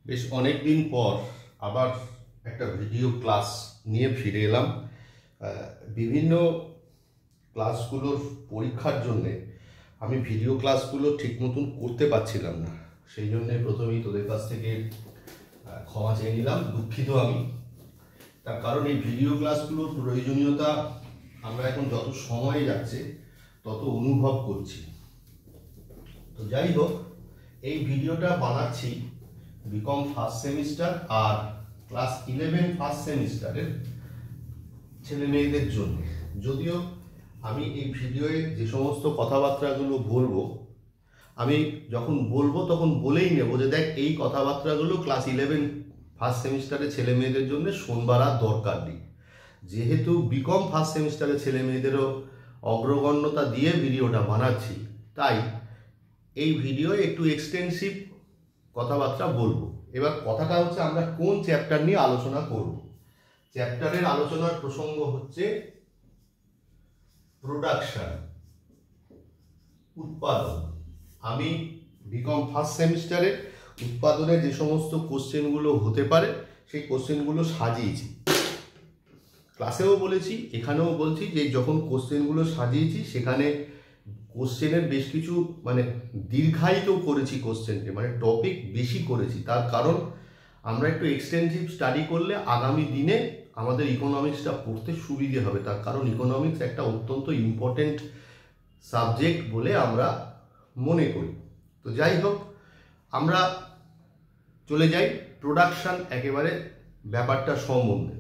বেশ অনেক দিন পর আবার একটা ভিডিও ক্লাস নিয়ে ফিরে এলাম। বিভিন্ন ক্লাসগুলোর পরীক্ষার জন্যে আমি ভিডিও ক্লাসগুলো ঠিক মতন করতে পারছিলাম না, সেই জন্যে প্রথমেই তোদের কাছ থেকে ক্ষমা চেয়ে নিলাম, দুঃখিত আমি। তার কারণ এই ভিডিও ক্লাসগুলোর প্রয়োজনীয়তা আমরা এখন যত সময় যাচ্ছে তত অনুভব করছি। তো যাই হোক, এই ভিডিওটা বানাচ্ছি বিকম ফার্স্ট সেমিস্টার আর ক্লাস 11 ফার্স্ট সেমিস্টারের ছেলে মেয়েদের জন্য। যদিও আমি এই ভিডিওয়ে যে সমস্ত কথাবার্তাগুলো বলবো, আমি যখন বলবো তখন বলেই নেব যে দেখ, এই কথাবার্তাগুলো ক্লাস 11 ফার্স্ট সেমিস্টারের ছেলে মেয়েদের জন্য শোনবার আর দরকার নেই। যেহেতু বিকম ফার্স্ট সেমিস্টারের ছেলে মেয়েদেরও অগ্রগণ্যতা দিয়ে ভিডিওটা বানাচ্ছি, তাই এই ভিডিও একটু এক্সটেন্সিভ কথাবার্তা বলবো। এবার কথাটা হচ্ছে, আমরা কোন চ্যাপ্টার নিয়ে আলোচনা করব। চ্যাপ্টারের আলোচনার প্রসঙ্গ হচ্ছে প্রোডাকশন, উৎপাদন। আমি বিকম ফার্স্ট সেমিস্টারে উৎপাদনের যে সমস্ত কোশ্চেনগুলো হতে পারে সেই কোশ্চেনগুলো সাজিয়েছি। ক্লাসেও বলেছি, এখানেও বলছি যে যখন কোশ্চেনগুলো সাজিয়েছি সেখানে কোশ্চেনের বেশ কিছু দীর্ঘায়িত করেছি কোশ্চেনকে, টপিক বেশি করেছি। তার কারণ আমরা একটু এক্সটেন্সিভ স্টাডি করলে আগামী দিনে আমাদের ইকোনমিক্সটা পড়তে সুবিধে হবে। তার কারণ ইকোনমিক্স একটা অত্যন্ত ইম্পর্টেন্ট সাবজেক্ট বলে আমরা মনে করি। তো যাই হোক, আমরা চলে যাই প্রোডাকশন একেবারে ব্যাপারটা সম্বন্ধে।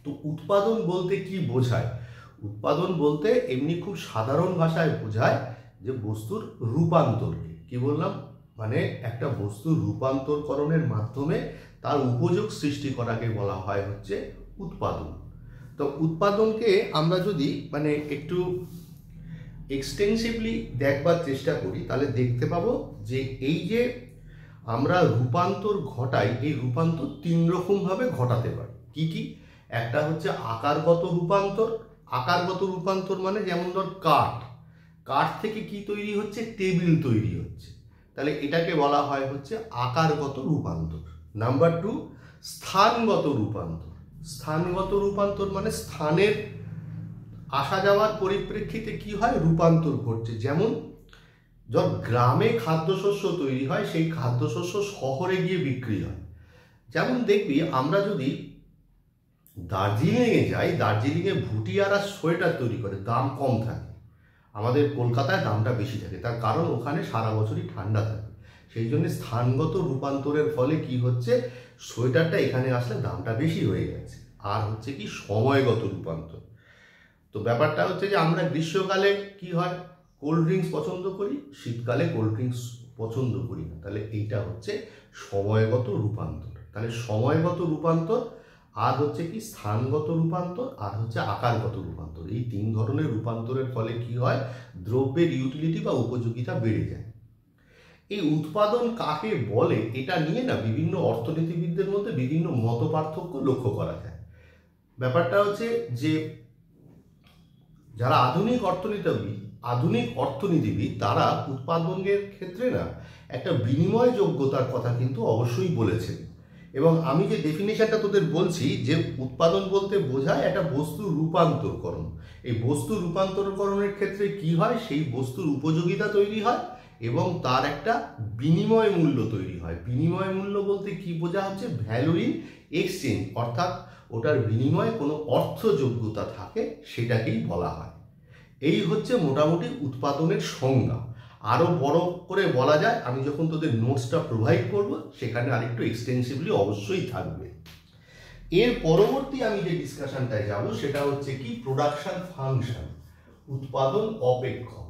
তো উৎপাদন বলতে কি বোঝায়? উৎপাদন বলতে এমনি খুব সাধারণ ভাষায় বোঝায় যে বস্তুর রূপান্তরকে। কি বললাম? একটা বস্তুর রূপান্তরকরণের মাধ্যমে তার উপযোগ সৃষ্টি করাকে বলা হয় হচ্ছে উৎপাদন। তো উৎপাদনকে আমরা যদি একটু এক্সটেন্সিভলি দেখবার চেষ্টা করি, তাহলে দেখতে পাবো যে এই যে আমরা রূপান্তর ঘটাই, এই রূপান্তর 3 রকমভাবে ঘটাতে পারি। কি কি? একটা হচ্ছে আকারগত রূপান্তর। আকারগত রূপান্তর যেমন ধর কাঠ থেকে কি তৈরি হচ্ছে? টেবিল তৈরি হচ্ছে। তাহলে এটাকে বলা হয় হচ্ছে আকারগত রূপান্তর। নাম্বার 2, স্থানগত রূপান্তর। স্থানগত রূপান্তর স্থানের আসা যাওয়ার পরিপ্রেক্ষিতে কি হয়? রূপান্তর ঘটছে। যেমন যখন গ্রামে খাদ্যশস্য তৈরি হয়, সেই খাদ্যশস্য শহরে গিয়ে বিক্রি হয়। যেমন দেখবি, আমরা যদি দার্জিলিংয়ে যাই, দার্জিলিংয়ে ভুটিয়ারা সোয়েটার তৈরি করে, দাম কম থাকে। আমাদের কলকাতায় দামটা বেশি থাকে, তার কারণ ওখানে সারা বছরই ঠান্ডা থাকে। সেই জন্য স্থানগত রূপান্তরের ফলে কি হচ্ছে? সোয়েটারটা এখানে আসলে দামটা বেশি হয়ে গেছে। আর হচ্ছে কি সময়গত রূপান্তর। তো ব্যাপারটা হচ্ছে যে আমরা গ্রীষ্মকালে কি হয়? কোল্ড ড্রিঙ্কস পছন্দ করি, শীতকালে কোল্ড ড্রিঙ্কস পছন্দ করি না। তাহলে এইটা হচ্ছে সময়গত রূপান্তর। তাহলে সময়গত রূপান্তর, আর হচ্ছে কি স্থানগত রূপান্তর, আর হচ্ছে আকারগত রূপান্তর। এই 3 ধরনের রূপান্তরের ফলে কি হয়? দ্রব্যের ইউটিলিটি বা উপযোগিতা বেড়ে যায়। এই উৎপাদন কাকে বলে, এটা নিয়ে বিভিন্ন অর্থনীতিবিদদের মধ্যে বিভিন্ন মত পার্থক্য লক্ষ্য করা যায়। ব্যাপারটা হচ্ছে যে যারা আধুনিক অর্থনীতিবিদ তারা উৎপাদনের ক্ষেত্রে একটা বিনিময় যোগ্যতার কথা কিন্তু অবশ্যই বলেছেন। এবং আমি যে ডেফিনেশনটা তোদের বলছি, যে উৎপাদন বলতে বোঝায় একটা বস্তুর রূপান্তরকরণ। এই বস্তুর রূপান্তরকরণের ক্ষেত্রে কি হয়? সেই বস্তুর উপযোগিতা তৈরি হয় এবং তার একটা বিনিময় মূল্য তৈরি হয়। বিনিময় মূল্য বলতে কি বোঝা হচ্ছে? ভ্যালু ইন এক্সচেঞ্জ, অর্থাৎ ওটার বিনিময়ে কোনো অর্থযোগ্যতা থাকে, সেটাকেই বলা হয়। এই হচ্ছে মোটামুটি উৎপাদনের সংজ্ঞা। আরও বড় করে বলা যায়, আমি যখন তোদের নোটসটা প্রোভাইড করব সেখানে আরেকটু এক্সটেন্সিভলি অবশ্যই থাকবে। এর পরবর্তী আমি যে ডিসকাশনটায় যাব সেটা হচ্ছে কি? প্রোডাকশন ফাংশন, উৎপাদন অপেক্ষক।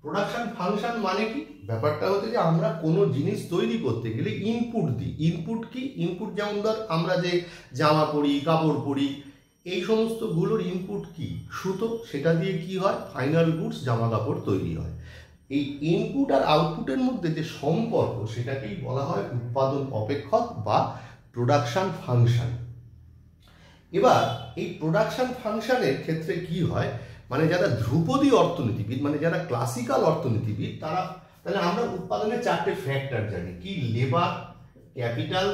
প্রোডাকশন ফাংশন মানে কি? ব্যাপারটা হচ্ছে যে আমরা কোনো জিনিস তৈরি করতে গেলে ইনপুট দিই। ইনপুট কি? ইনপুট যেমন ধর আমরা যে জামা পরি, কাপড় পরি, এই সমস্তগুলোর ইনপুট কি? সুতো। সেটা দিয়ে কি হয়? ফাইনাল গুডস, জামা কাপড় তৈরি হয়। এই ইনপুট আর আউটপুটের মধ্যে যে সম্পর্ক, সেটাকেই বলা হয় উৎপাদন অপেক্ষক বা প্রোডাকশন ফাংশন। এবার এই প্রোডাকশন ফাংশনের ক্ষেত্রে কি হয়? যারা ধ্রুপদী অর্থনীতিবিদ, যারা ক্লাসিক্যাল অর্থনীতিবিদ, তাহলে আমরা উৎপাদনের 4টে ফ্যাক্টর জানি। কি? লেবার, ক্যাপিটাল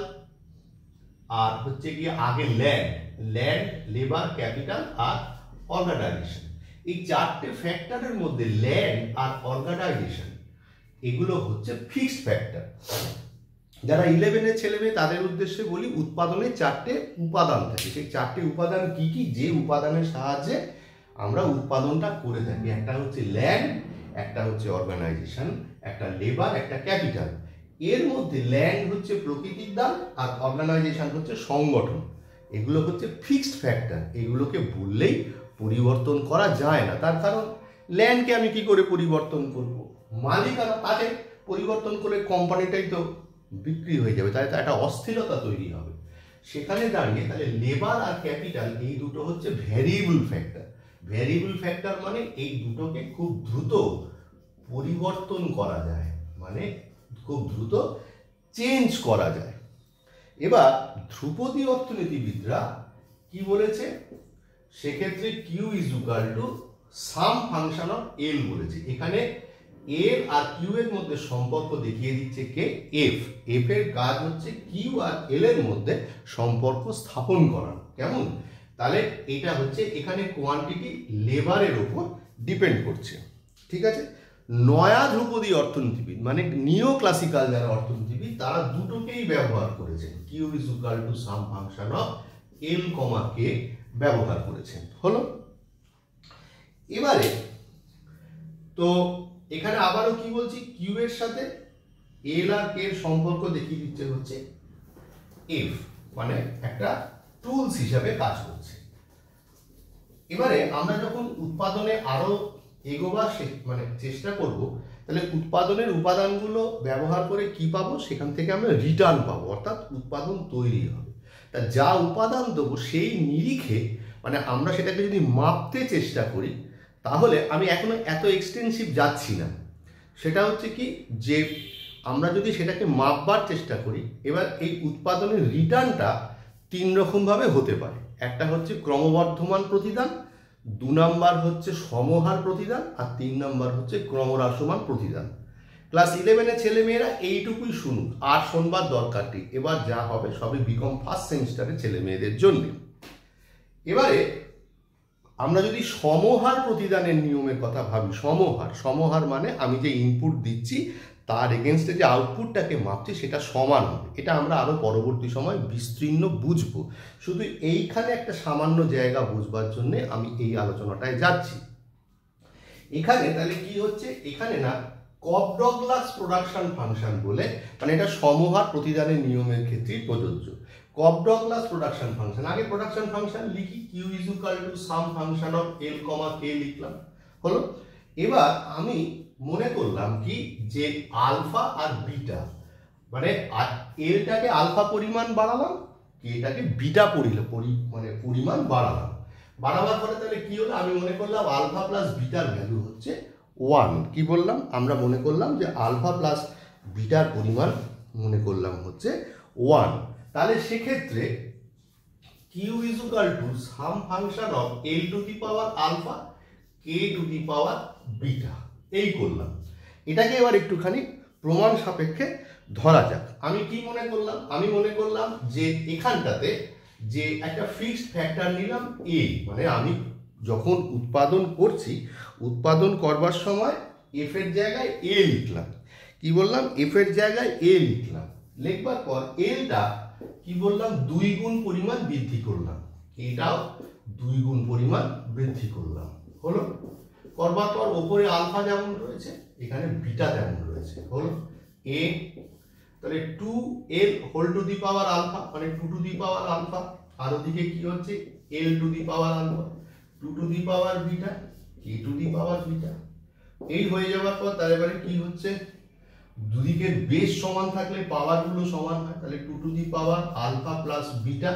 আর হচ্ছে গিয়ে আগে ল্যান্ড, লেবার, ক্যাপিটাল আর অর্গানাইজেশন। এই চারটে ফ্যাক্টরের মধ্যে ল্যান্ড আর অর্গানাইজেশন এগুলো হচ্ছে ফিক্সড ফ্যাক্টর। যারা 11-এর ছেলে মেয়ে তাদের উদ্দেশ্যে বলি, উৎপাদনের চারটে উপাদান থাকে। সেই চারটে উপাদান কি কি, যে উপাদানের সাহায্যে আমরা উৎপাদনটা করে থাকি? একটা হচ্ছে ল্যান্ড, একটা হচ্ছে অর্গানাইজেশন, একটা লেবার, একটা ক্যাপিটাল। এর মধ্যে ল্যান্ড হচ্ছে প্রকৃতির দান আর অর্গানাইজেশন হচ্ছে সংগঠন। এগুলো হচ্ছে ফিক্সড ফ্যাক্টর, এগুলোকে বললেই পরিবর্তন করা যায় না। তার কারণ ল্যান্ডকে আমি কি করে পরিবর্তন করব? মালিকানা, তাকে পরিবর্তন করে কোম্পানিটাই তো বিক্রি হয়ে যাবে, তাই তো একটা অস্থিরতা তৈরি হবে। সেখানে দাঁড়িয়ে তাহলে লেবার আর ক্যাপিটাল এই দুটো হচ্ছে ভ্যারিয়েবল ফ্যাক্টর। ভ্যারিয়েবল ফ্যাক্টর মানে এই দুটোকে খুব দ্রুত পরিবর্তন করা যায়, মানে খুব দ্রুত চেঞ্জ করা যায়। এবার ধ্রুপদী অর্থনীতিবিদরা কি বলেছে? সেক্ষেত্রে Q is equal to some function of L বলেছে। এখানে এল আর কিউ এর মধ্যে সম্পর্ক দেখিয়ে দিচ্ছে কে? এফ। এফ এর কাজ হচ্ছে কিউ আর এল এর মধ্যে সম্পর্ক স্থাপন করা। কেমন? তাহলে এটা হচ্ছে এখানে কোয়ান্টিটি লেবারের উপর ডিপেন্ড করছে। ঠিক আছে? নয়া ধ্রুপদী অর্থনীতিবিদ মানে নিও ক্লাসিক্যাল যারা অর্থনীতিবিদ তারা দুটোকেই ব্যবহার করেছেন, Q is equal to some function of L comma K ব্যবহার করেছেন। হলো? এবারে তো এখানে আবারও কি বলছি, কিউ এর সাথে এল আর কে এর সম্পর্ক দেখিয়ে দিচ্ছে হচ্ছে এফ, মানে একটা টুলস হিসাবে কাজ করছে। এবারে আমরা যখন উৎপাদনে আরো এগোবার মানে চেষ্টা করব, তাহলে উৎপাদনের উপাদানগুলো ব্যবহার করে কি পাবো? সেখান থেকে আমরা রিটার্ন পাবো, অর্থাৎ উৎপাদন তৈরি হবে। তা যা উপাদান দেবো সেই নিরিখে মানে আমরা সেটাকে যদি মাপতে চেষ্টা করি, তাহলে আমি এখনো এত এক্সটেন্সিভ যাচ্ছি না। সেটা হচ্ছে কি, যে আমরা যদি সেটাকে মাপবার চেষ্টা করি, এবার এই উৎপাদনের রিটার্নটা তিন রকমভাবে হতে পারে। একটা হচ্ছে ক্রমবর্ধমান প্রতিদান, 2 নাম্বার হচ্ছে সমহার প্রতিদান, আর 3 নাম্বার হচ্ছে ক্রমহ্রাসমান প্রতিদান। ক্লাস 11-এর ছেলেমেয়েরা এইটুকুই শুনুক, আর শোনবার দরকার নেই। এবার যা হবে সবই বিকম ফার্স্ট সেমিস্টারের ছেলে মেয়েদের জন্য। এবারে আমরা যদি সমহার প্রতিদানের নিয়মের কথা ভাবি, সমহার মানে আমি যে ইনপুট দিচ্ছি তার এগেনস্টে যে আউটপুটটাকে মাপছি সেটা সমান হবে। এটা আমরা আরো পরবর্তী সময় বিস্তীর্ণ বুঝবো। শুধু এইখানে একটা সামান্য জায়গা বুঝবার জন্য আমি এই আলোচনাটায় যাচ্ছি। এখানে তাহলে কি হচ্ছে, এখানে না কপ-ডগলাস প্রোডাকশন ফাংশন বলে, মানে এটা সমহার প্রতিদানের নিয়মের ক্ষেত্রেই প্রযোজ্য। কপ-ডগলাস প্রোডাকশন ফাংশন, আগে প্রোডাকশন ফাংশন লিখি, Q is equal to some function of L comma K লিখলাম। হলো? এবার আমি মনে করলাম কি, যে আলফা আর বিটা মানে এলটাকে আলফা পরিমাণ বাড়ালাম, কেটাকে বিটা পরিমাণ বাড়ালাম। বাড়াবার পরে তাহলে কি হলো, আমি মনে করলাম আলফা প্লাস বিটার ভ্যালু হচ্ছে 1। কি বললাম? আমরা মনে করলাম যে আলফা প্লাস বিটার পরিমাণ মনে করলাম হচ্ছে 1। তাহলে সেক্ষেত্রে Q is equal to some function of L to the power alpha K to the power beta, এই করলাম। এটাকে এবার একটুখানি প্রমাণ সাপেক্ষে ধরা যাক। আমি কি মনে করলাম? আমি মনে করলাম যে এখানটাতে যে একটা ফিক্সড ফ্যাক্টর নিলাম এ, মানে আমি যখন উৎপাদন করছি, উৎপাদন করবার সময় এফ এর জায়গায় এ লিখলাম। কি বললাম? এফ এর জায়গায় এ লিখলাম। লিখবার পর এলটা কি বললাম, 2 গুণ পরিমাণ বৃদ্ধি করলাম, এটাও 2 গুণ পরিমাণ বৃদ্ধি করলাম। হলো? করবার পর ওপরে আলফা যেমন রয়েছে এখানে বিটা যেমন রয়েছে। হলো? এ তাহলে 2l whole to the power alpha মানে 2 টু দি পাওয়ার আলফা, আর ওদিকে কি হচ্ছে l to the power alpha 2 to the power beta k to the power beta. এই হয়ে যাওয়ার পর তার এবারে কি হচ্ছে, দুদিকে বেস সমান থাকলে পাওয়ার গুলো সমান হয়, তাহলে 2 to the power alpha plus beta,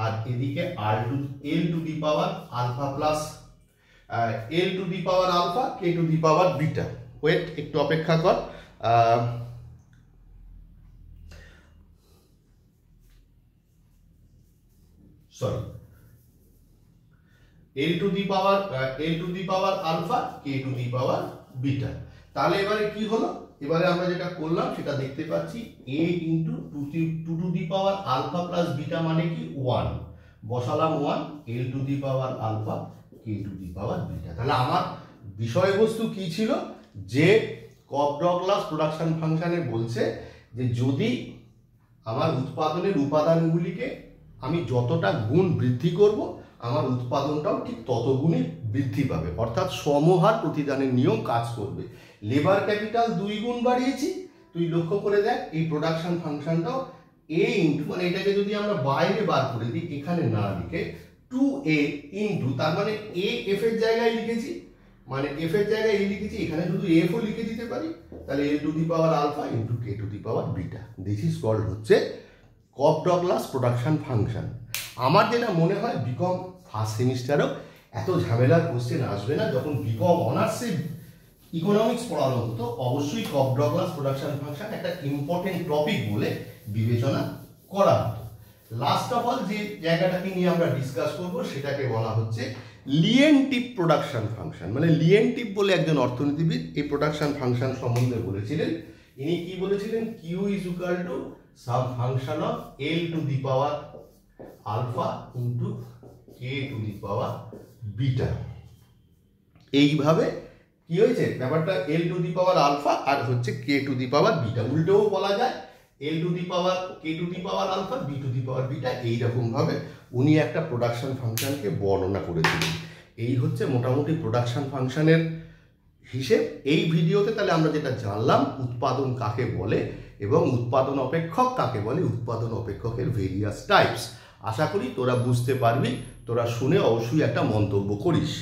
আর এদিকে l to the power alpha plus l to the power alpha k to the power beta. Wait, একটু অপেক্ষা কর। Sorry, l to the power alpha k to the power beta. তাহলে এবারে কি হলো, এবারে আমরা যেটা করলাম সেটা দেখতে পাচ্ছি a into two to the power alpha plus beta মানে কি 1, বসালাম 1, l to the power alpha k to the power beta. তাহলে আমার বিষয়বস্তু কি ছিল, যে কপ-ডগলাস প্রোডাকশন ফাংশনে বলছে যে যদি আমার উৎপাদনের উপাদানগুলিকে আমি যতটা গুণ বৃদ্ধি করব আমার উৎপাদনটাও ঠিক তত গুণই বৃদ্ধি পাবে, অর্থাৎ সমহার প্রতিদানের নিয়ম কাজ করবে। লেবার ক্যাপিটাল 2 গুণ বাড়িয়েছি, তুই লক্ষ্য করে দেখ এই প্রোডাকশন ফাংশনটাও a ইন্টু, মানে এটাকে যদি আমরা বাইরে বার করে দিই এখানে না লিখে 2a ইন্টু, তার মানে a f এর জায়গায় লিখেছি, মানে f এর জায়গায় a লিখেছি, এখানে শুধু f ও লিখে দিতে পারি, তাহলে l to the power alpha into k to the power beta. This is called হচ্ছে কপ-ডগলাস প্রোডাকশন ফাংশন। আমার যেটা মনে হয় বিকম ফার্স্ট সেমিস্টারেও এত ঝামেলার কোশ্চেন আসবে না, যখন বিকম অনার্সে ইকোনমিক্স পড়ানো হতো অবশ্যই কপ-ডগলাস প্রোডাকশন ফাংশন একটা ইম্পর্টেন্ট টপিক বলে বিবেচনা করা হতো। লাস্ট অফ অল যে জায়গাটাকে নিয়ে আমরা ডিসকাস করব সেটাকে বলা হচ্ছে লিয়েন্টিভ প্রোডাকশন ফাংশন। মানে লিয়েন্টিভ বলে একজন অর্থনীতিবিদ এই প্রোডাকশন ফাংশন সম্বন্ধে বলেছিলেন। ইনি কি বলেছিলেন, Q is equal to some function of L to the power alpha into K to the power beta. এইভাবে কি হয়েছে ব্যাপারটা, এল টু দি পাওয়ার আলফা আর হচ্ছে কে টু দি পাওয়ার বিটা, উল্টেও বলা যায় L to the power K to the power alpha B to the power beta. এইরকম ভাবে উনি একটা প্রোডাকশন ফাংশনকে বর্ণনা করেছিলেন। এই হচ্ছে মোটামুটি প্রোডাকশন ফাংশনের হিসেব। এই ভিডিওতে তাহলে আমরা যেটা জানলাম উৎপাদন কাকে বলে এবং উৎপাদন অপেক্ষক কাকে বলে, উৎপাদন অপেক্ষকের ভেরিয়াস টাইপস। আশা করি তোরা বুঝতে পারবি, তোরা শুনে অবশ্যই একটা মন্তব্য করিস।